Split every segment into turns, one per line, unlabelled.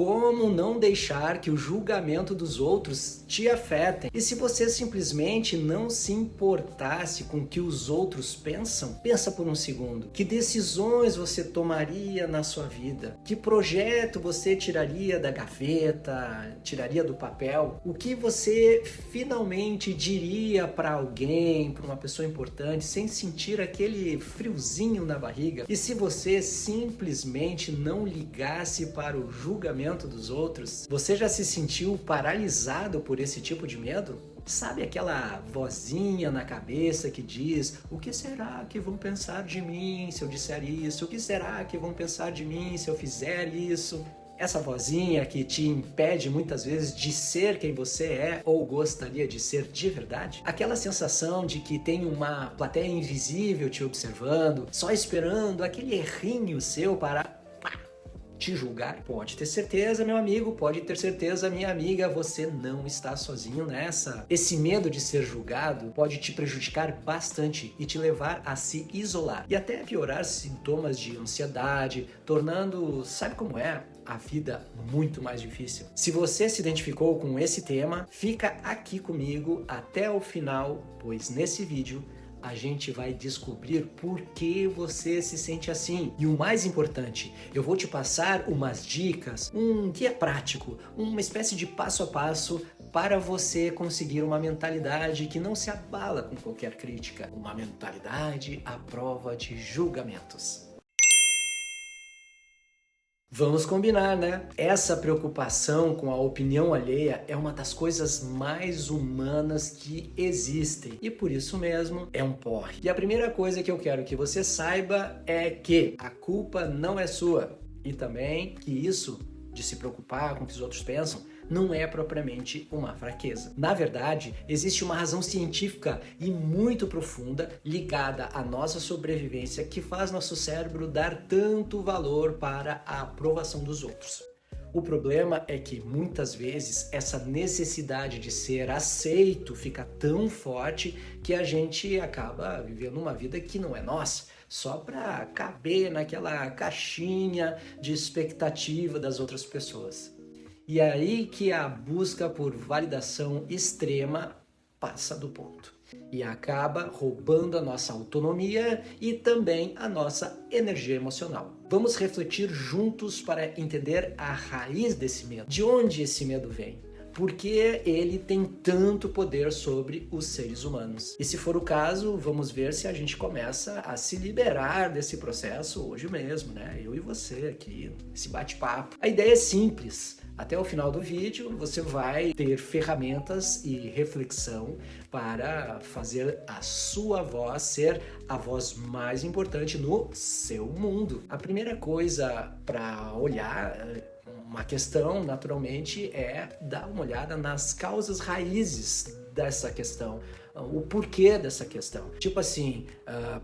Como não deixar que o julgamento dos outros te afetem? E se você simplesmente não se importasse com o que os outros pensam, pensa por um segundo. Que decisões você tomaria na sua vida? Que projeto você tiraria da gaveta, tiraria do papel? O que você finalmente diria para alguém, para uma pessoa importante, sem sentir aquele friozinho na barriga? E se você simplesmente não ligasse para o julgamento dos outros, você já se sentiu paralisado por esse tipo de medo? Sabe aquela vozinha na cabeça que diz: o que será que vão pensar de mim se eu disser isso? O que será que vão pensar de mim se eu fizer isso? Essa vozinha que te impede muitas vezes de ser quem você é ou gostaria de ser de verdade? Aquela sensação de que tem uma plateia invisível te observando, só esperando aquele errinho seu para te julgar? Pode ter certeza, meu amigo, pode ter certeza, minha amiga, você não está sozinho nessa. Esse medo de ser julgado pode te prejudicar bastante e te levar a se isolar e até piorar sintomas de ansiedade, tornando, sabe como é? A vida muito mais difícil. Se você se identificou com esse tema, fica aqui comigo até o final, pois nesse vídeo a gente vai descobrir por que você se sente assim. E o mais importante, eu vou te passar umas dicas, um guia prático, uma espécie de passo a passo para você conseguir uma mentalidade que não se abala com qualquer crítica. Uma mentalidade à prova de julgamentos. Vamos combinar, né? Essa preocupação com a opinião alheia é uma das coisas mais humanas que existem. E por isso mesmo é um porre. E a primeira coisa que eu quero que você saiba é que a culpa não é sua. E também que isso de se preocupar com o que os outros pensam não é propriamente uma fraqueza. Na verdade, existe uma razão científica e muito profunda ligada à nossa sobrevivência que faz nosso cérebro dar tanto valor para a aprovação dos outros. O problema é que muitas vezes essa necessidade de ser aceito fica tão forte que a gente acaba vivendo uma vida que não é nossa, só para caber naquela caixinha de expectativa das outras pessoas. E é aí que a busca por validação extrema passa do ponto e acaba roubando a nossa autonomia e também a nossa energia emocional. Vamos refletir juntos para entender a raiz desse medo. De onde esse medo vem? Por que ele tem tanto poder sobre os seres humanos? E se for o caso, vamos ver se a gente começa a se liberar desse processo hoje mesmo, né? Eu e você aqui, esse bate-papo. A ideia é simples. Até o final do vídeo, você vai ter ferramentas e reflexão para fazer a sua voz ser a voz mais importante no seu mundo. A primeira coisa para olhar uma questão, naturalmente, é dar uma olhada nas causas raízes dessa questão, o porquê dessa questão. Tipo assim,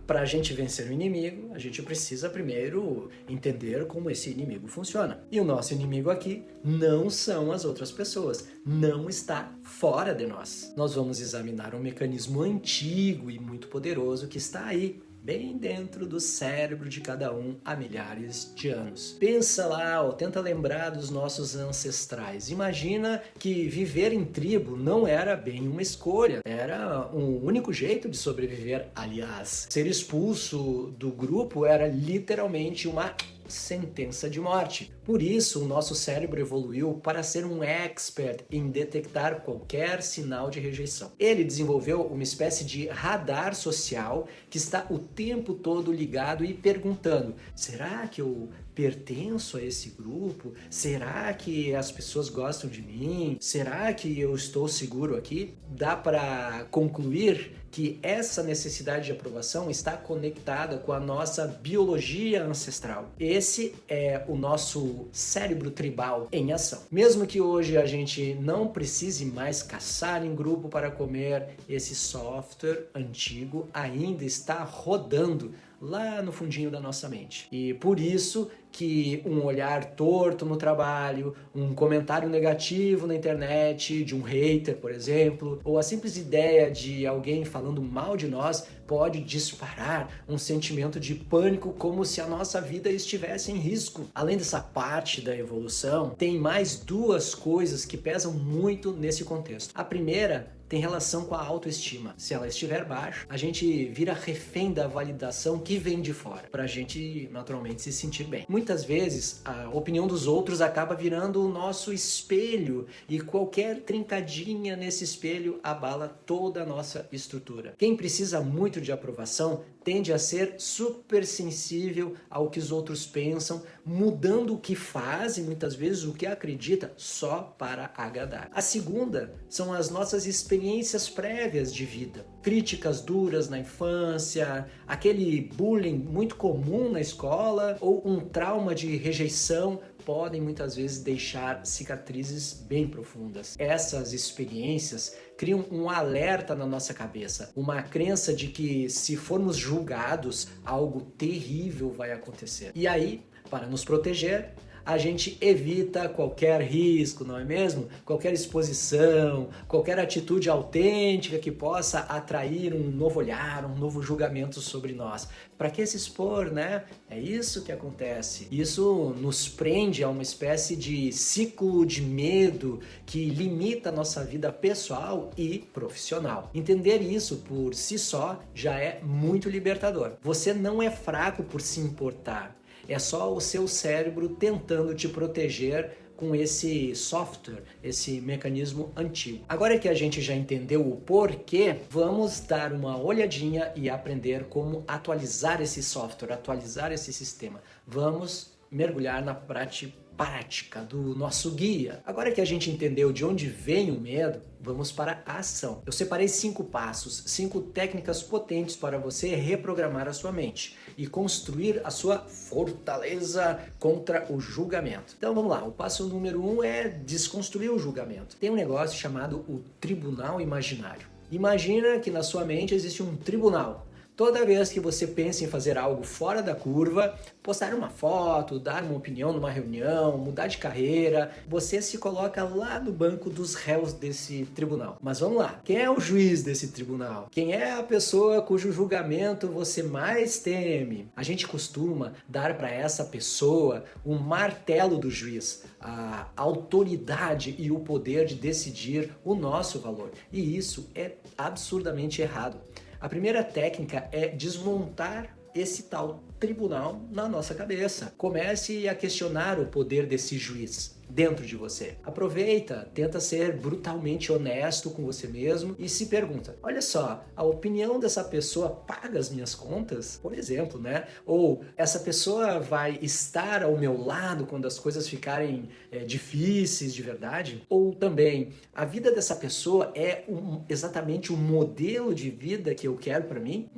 para a gente vencer o inimigo, a gente precisa primeiro entender como esse inimigo funciona. E o nosso inimigo aqui não são as outras pessoas, não está fora de nós. Nós vamos examinar um mecanismo antigo e muito poderoso que está aí, bem dentro do cérebro de cada um há milhares de anos. Pensa lá, ou tenta lembrar dos nossos ancestrais. Imagina que viver em tribo não era bem uma escolha, era um único jeito de sobreviver. Aliás, ser expulso do grupo era literalmente uma sentença de morte. Por isso, o nosso cérebro evoluiu para ser um expert em detectar qualquer sinal de rejeição. Ele desenvolveu uma espécie de radar social que está o tempo todo ligado e perguntando: será que eu pertenço a esse grupo? Será que as pessoas gostam de mim? Será que eu estou seguro aqui? Dá para concluir que essa necessidade de aprovação está conectada com a nossa biologia ancestral. Esse é o nosso cérebro tribal em ação. Mesmo que hoje a gente não precise mais caçar em grupo para comer, esse software antigo ainda está rodando lá no fundinho da nossa mente. E por isso que um olhar torto no trabalho, um comentário negativo na internet, de um hater, por exemplo, ou a simples ideia de alguém falando mal de nós pode disparar um sentimento de pânico como se a nossa vida estivesse em risco. Além dessa parte da evolução, tem mais duas coisas que pesam muito nesse contexto. A primeira tem relação com a autoestima. Se ela estiver baixa, a gente vira refém da validação que vem de fora, pra gente naturalmente se sentir bem. Muitas vezes, a opinião dos outros acaba virando o nosso espelho e qualquer trincadinha nesse espelho abala toda a nossa estrutura. Quem precisa muito de aprovação tende a ser super sensível ao que os outros pensam, mudando o que faz e muitas vezes o que acredita só para agradar. A segunda são as nossas experiências prévias de vida. Críticas duras na infância, aquele bullying muito comum na escola ou um trauma de rejeição podem muitas vezes deixar cicatrizes bem profundas. Essas experiências criam um alerta na nossa cabeça, uma crença de que se formos julgados, algo terrível vai acontecer. E aí, para nos proteger, a gente evita qualquer risco, não é mesmo? Qualquer exposição, qualquer atitude autêntica que possa atrair um novo olhar, um novo julgamento sobre nós. Para que se expor, né? É isso que acontece. Isso nos prende a uma espécie de ciclo de medo que limita a nossa vida pessoal e profissional. Entender isso por si só já é muito libertador. Você não é fraco por se importar. É só o seu cérebro tentando te proteger com esse software, esse mecanismo antigo. Agora que a gente já entendeu o porquê, vamos dar uma olhadinha e aprender como atualizar esse software, atualizar esse sistema. Vamos mergulhar na prática do nosso guia. Agora que a gente entendeu de onde vem o medo, vamos para a ação. Eu separei 5 passos, 5 técnicas potentes para você reprogramar a sua mente e construir a sua fortaleza contra o julgamento. Então vamos lá, o passo número 1 é desconstruir o julgamento. Tem um negócio chamado o tribunal imaginário. Imagina que na sua mente existe um tribunal. Toda vez que você pensa em fazer algo fora da curva, postar uma foto, dar uma opinião numa reunião, mudar de carreira, você se coloca lá no banco dos réus desse tribunal. Mas vamos lá, quem é o juiz desse tribunal? Quem é a pessoa cujo julgamento você mais teme? A gente costuma dar para essa pessoa o martelo do juiz, a autoridade e o poder de decidir o nosso valor. E isso é absurdamente errado. A primeira técnica é desmontar esse tal tribunal na nossa cabeça. Comece a questionar o poder desse juiz dentro de você. Aproveita, tenta ser brutalmente honesto com você mesmo e se pergunta, olha só, a opinião dessa pessoa paga as minhas contas? Por exemplo, né? Ou essa pessoa vai estar ao meu lado quando as coisas ficarem difíceis de verdade? Ou também, a vida dessa pessoa é exatamente o modelo de vida que eu quero para mim?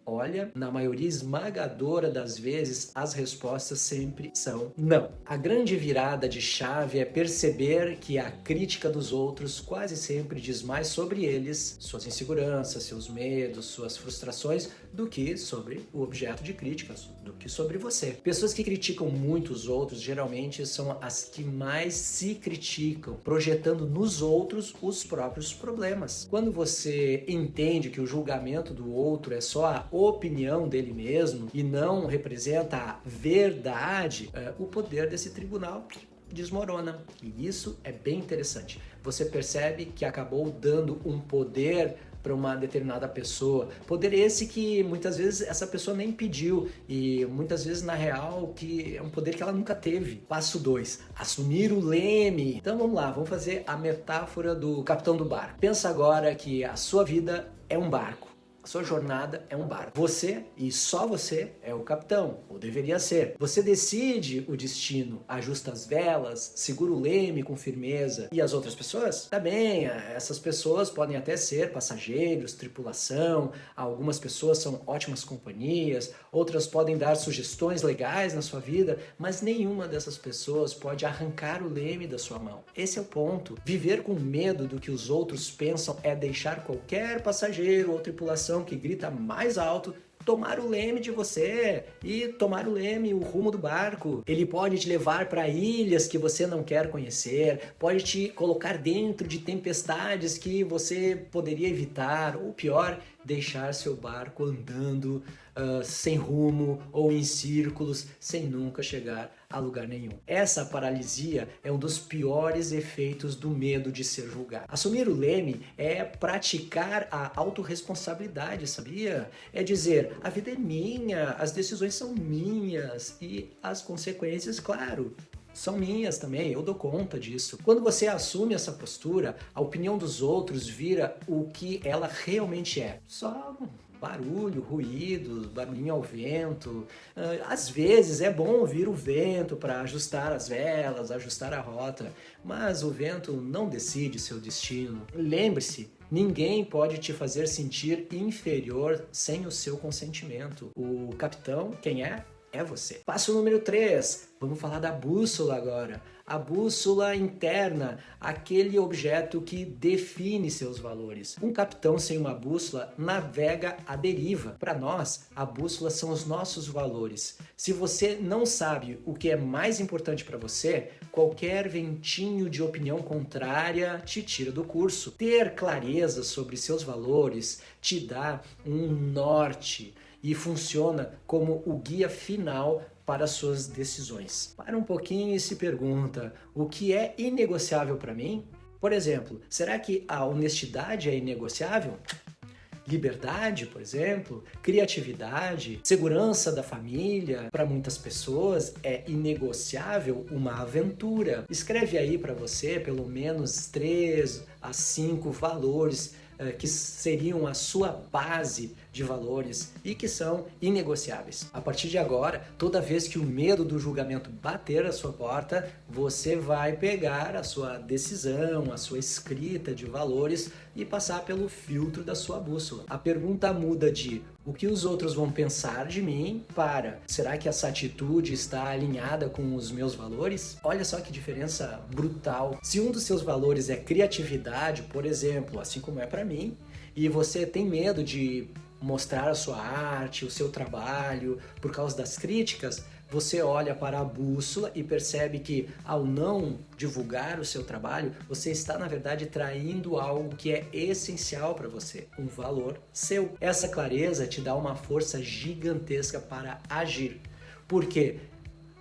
Olha, na maioria esmagadora das vezes, as respostas sempre são não. A grande virada de chave é perceber que a crítica dos outros quase sempre diz mais sobre eles, suas inseguranças, seus medos, suas frustrações, do que sobre o objeto de críticas, do que sobre você. Pessoas que criticam muito os outros geralmente são as que mais se criticam, projetando nos outros os próprios problemas. Quando você entende que o julgamento do outro é só a opinião dele mesmo e não representa a verdade, o poder desse tribunal desmorona. E isso é bem interessante. Você percebe que acabou dando um poder para uma determinada pessoa. Poder esse que muitas vezes essa pessoa nem pediu e muitas vezes na real que é um poder que ela nunca teve. Passo 2, assumir o leme. Então vamos lá, vamos fazer a metáfora do capitão do barco. Pensa agora que a sua vida é um barco. A sua jornada é um barco. Você, e só você, é o capitão, ou deveria ser. Você decide o destino, ajusta as velas, segura o leme com firmeza. E as outras pessoas? Também, essas pessoas podem até ser passageiros, tripulação, algumas pessoas são ótimas companhias, outras podem dar sugestões legais na sua vida, mas nenhuma dessas pessoas pode arrancar o leme da sua mão. Esse é o ponto. Viver com medo do que os outros pensam é deixar qualquer passageiro ou tripulação que grita mais alto tomar o leme de você e tomar o leme, o rumo do barco. Ele pode te levar para ilhas que você não quer conhecer, pode te colocar dentro de tempestades que você poderia evitar, ou pior, deixar seu barco andando sem rumo ou em círculos, sem nunca chegar a lugar nenhum. Essa paralisia é um dos piores efeitos do medo de ser julgado. Assumir o leme é praticar a autorresponsabilidade, sabia? É dizer, a vida é minha, as decisões são minhas e as consequências, claro, são minhas também, eu dou conta disso. Quando você assume essa postura, a opinião dos outros vira o que ela realmente é. Só barulho, ruído, barulhinho ao vento. Às vezes é bom ouvir o vento para ajustar as velas, ajustar a rota, mas o vento não decide seu destino. Lembre-se, ninguém pode te fazer sentir inferior sem o seu consentimento. O capitão, quem é? É você. Passo número 3. Vamos falar da bússola agora. A bússola interna, aquele objeto que define seus valores. Um capitão sem uma bússola navega à deriva. Para nós, a bússola são os nossos valores. Se você não sabe o que é mais importante para você, qualquer ventinho de opinião contrária te tira do curso. Ter clareza sobre seus valores te dá um norte e funciona como o guia final para suas decisões. Para um pouquinho e se pergunta, o que é inegociável para mim? Por exemplo, será que a honestidade é inegociável? Liberdade, por exemplo, criatividade, segurança da família, para muitas pessoas é inegociável uma aventura. Escreve aí para você pelo menos 3 a 5 valores que seriam a sua base de valores e que são inegociáveis. A partir de agora, toda vez que o medo do julgamento bater à sua porta, você vai pegar a sua decisão, a sua escrita de valores e passar pelo filtro da sua bússola. A pergunta muda de o que os outros vão pensar de mim para será que essa atitude está alinhada com os meus valores? Olha só que diferença brutal. Se um dos seus valores é criatividade, por exemplo, assim como é para mim, e você tem medo de mostrar a sua arte, o seu trabalho, por causa das críticas, você olha para a bússola e percebe que ao não divulgar o seu trabalho, você está na verdade traindo algo que é essencial para você, um valor seu. Essa clareza te dá uma força gigantesca para agir, porque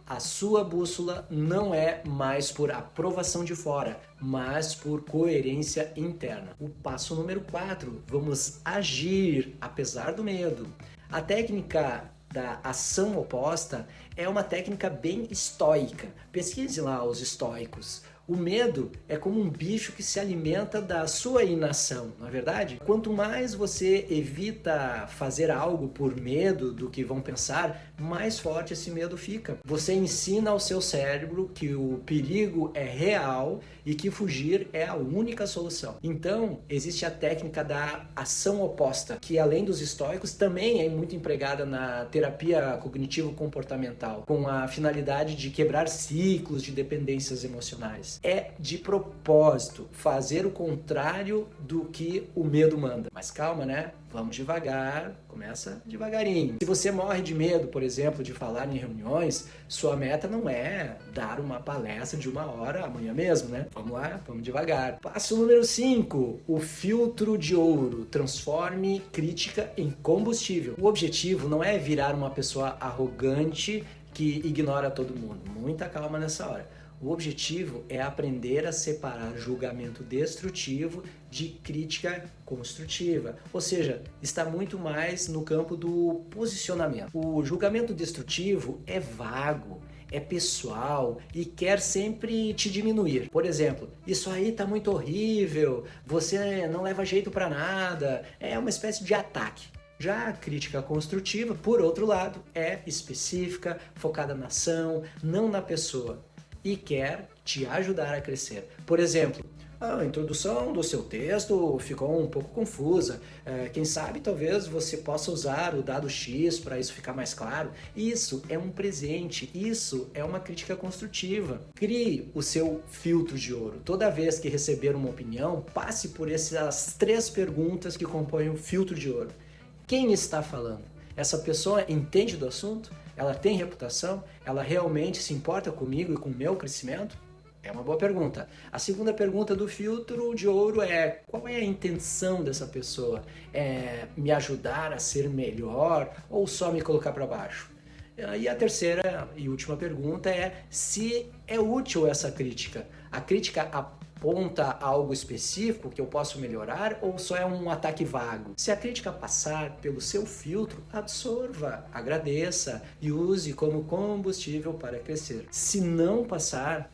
a sua bússola não é mais por aprovação de fora, mas por coerência interna. O passo número 4, vamos agir apesar do medo. A técnica da ação oposta é uma técnica bem estoica. Pesquise lá os estoicos. O medo é como um bicho que se alimenta da sua inação, não é verdade? Quanto mais você evita fazer algo por medo do que vão pensar, mais forte esse medo fica. Você ensina ao seu cérebro que o perigo é real e que fugir é a única solução. Então, existe a técnica da ação oposta, que além dos estoicos, também é muito empregada na terapia cognitivo-comportamental, com a finalidade de quebrar ciclos de dependências emocionais. É de propósito fazer o contrário do que o medo manda. Mas calma, né? Vamos devagar, começa devagarinho. Se você morre de medo, por exemplo, de falar em reuniões, sua meta não é dar uma palestra de 1 hora amanhã mesmo, né? Vamos lá, vamos devagar. Passo número 5, o filtro de ouro. Transforme crítica em combustível. O objetivo não é virar uma pessoa arrogante que ignora todo mundo. Muita calma nessa hora. O objetivo é aprender a separar julgamento destrutivo de crítica construtiva, ou seja, está muito mais no campo do posicionamento. O julgamento destrutivo é vago, é pessoal e quer sempre te diminuir. Por exemplo, isso aí tá muito horrível, você não leva jeito para nada, é uma espécie de ataque. Já a crítica construtiva, por outro lado, é específica, focada na ação, não na pessoa, e quer te ajudar a crescer. Por exemplo, a introdução do seu texto ficou um pouco confusa. Quem sabe talvez você possa usar o dado X para isso ficar mais claro. Isso é um presente, isso é uma crítica construtiva. Crie o seu filtro de ouro. Toda vez que receber uma opinião, passe por essas 3 perguntas que compõem o filtro de ouro. Quem está falando? Essa pessoa entende do assunto? Ela tem reputação? Ela realmente se importa comigo e com o meu crescimento? É uma boa pergunta. A segunda pergunta do filtro de ouro é: qual é a intenção dessa pessoa? É me ajudar a ser melhor ou só me colocar para baixo? E a terceira e última pergunta é se é útil essa crítica. A crítica aponta algo específico que eu posso melhorar ou só é um ataque vago? Se a crítica passar pelo seu filtro, absorva, agradeça e use como combustível para crescer. Se não passar,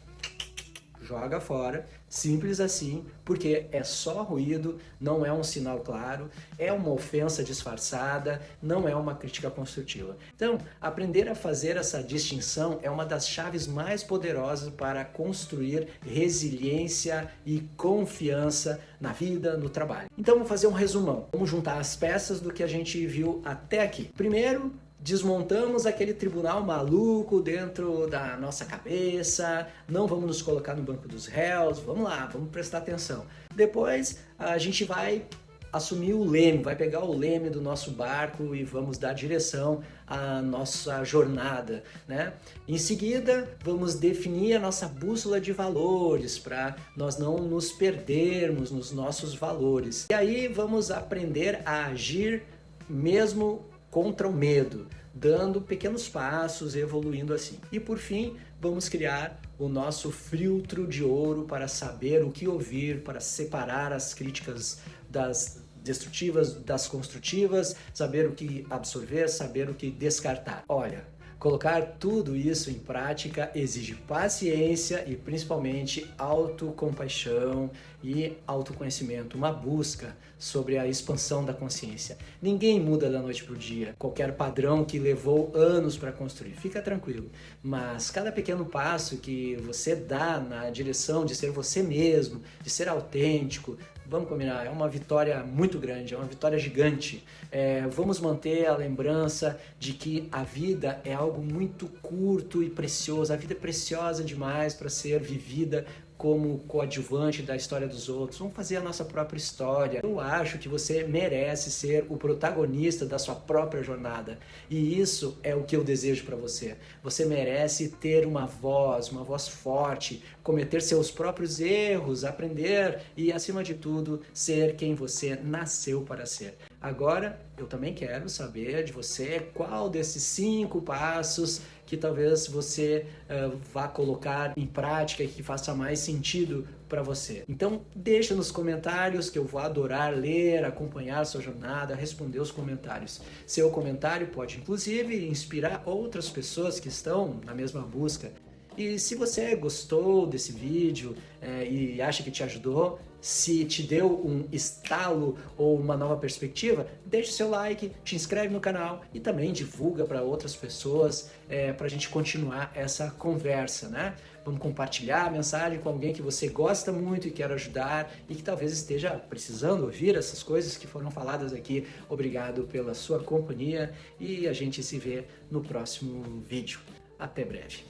joga fora, simples assim, porque é só ruído, não é um sinal claro, é uma ofensa disfarçada, não é uma crítica construtiva. Então, aprender a fazer essa distinção é uma das chaves mais poderosas para construir resiliência e confiança na vida, no trabalho. Então, vamos fazer um resumão. Vamos juntar as peças do que a gente viu até aqui. Primeiro, desmontamos aquele tribunal maluco dentro da nossa cabeça, não vamos nos colocar no banco dos réus, vamos lá, vamos prestar atenção. Depois a gente vai assumir o leme, vai pegar o leme do nosso barco e vamos dar direção à nossa jornada, né? Em seguida, vamos definir a nossa bússola de valores para nós não nos perdermos nos nossos valores. E aí vamos aprender a agir mesmo contra o medo, dando pequenos passos, evoluindo assim. E por fim, vamos criar o nosso filtro de ouro para saber o que ouvir, para separar as críticas das destrutivas das construtivas, saber o que absorver, saber o que descartar. Olha, colocar tudo isso em prática exige paciência e principalmente autocompaixão e autoconhecimento, uma busca sobre a expansão da consciência. Ninguém muda da noite para o dia, qualquer padrão que levou anos para construir, fica tranquilo. Mas cada pequeno passo que você dá na direção de ser você mesmo, de ser autêntico, vamos combinar, é uma vitória muito grande, é uma vitória gigante. Vamos manter a lembrança de que a vida é algo muito curto e precioso, a vida é preciosa demais para ser vivida como coadjuvante da história dos outros. Vamos fazer a nossa própria história. Eu acho que você merece ser o protagonista da sua própria jornada. E isso é o que eu desejo para você. Você merece ter uma voz forte, cometer seus próprios erros, aprender e, acima de tudo, ser quem você nasceu para ser. Agora, eu também quero saber de você qual desses 5 passos que talvez você vá colocar em prática e que faça mais sentido para você. Então, deixa nos comentários que eu vou adorar ler, acompanhar a sua jornada, responder os comentários. Seu comentário pode, inclusive, inspirar outras pessoas que estão na mesma busca. E se você gostou desse vídeo e acha que te ajudou, se te deu um estalo ou uma nova perspectiva, deixa o seu like, te inscreve no canal e também divulga para outras pessoas para a gente continuar essa conversa, né? Vamos compartilhar a mensagem com alguém que você gosta muito e quer ajudar e que talvez esteja precisando ouvir essas coisas que foram faladas aqui. Obrigado pela sua companhia e a gente se vê no próximo vídeo. Até breve.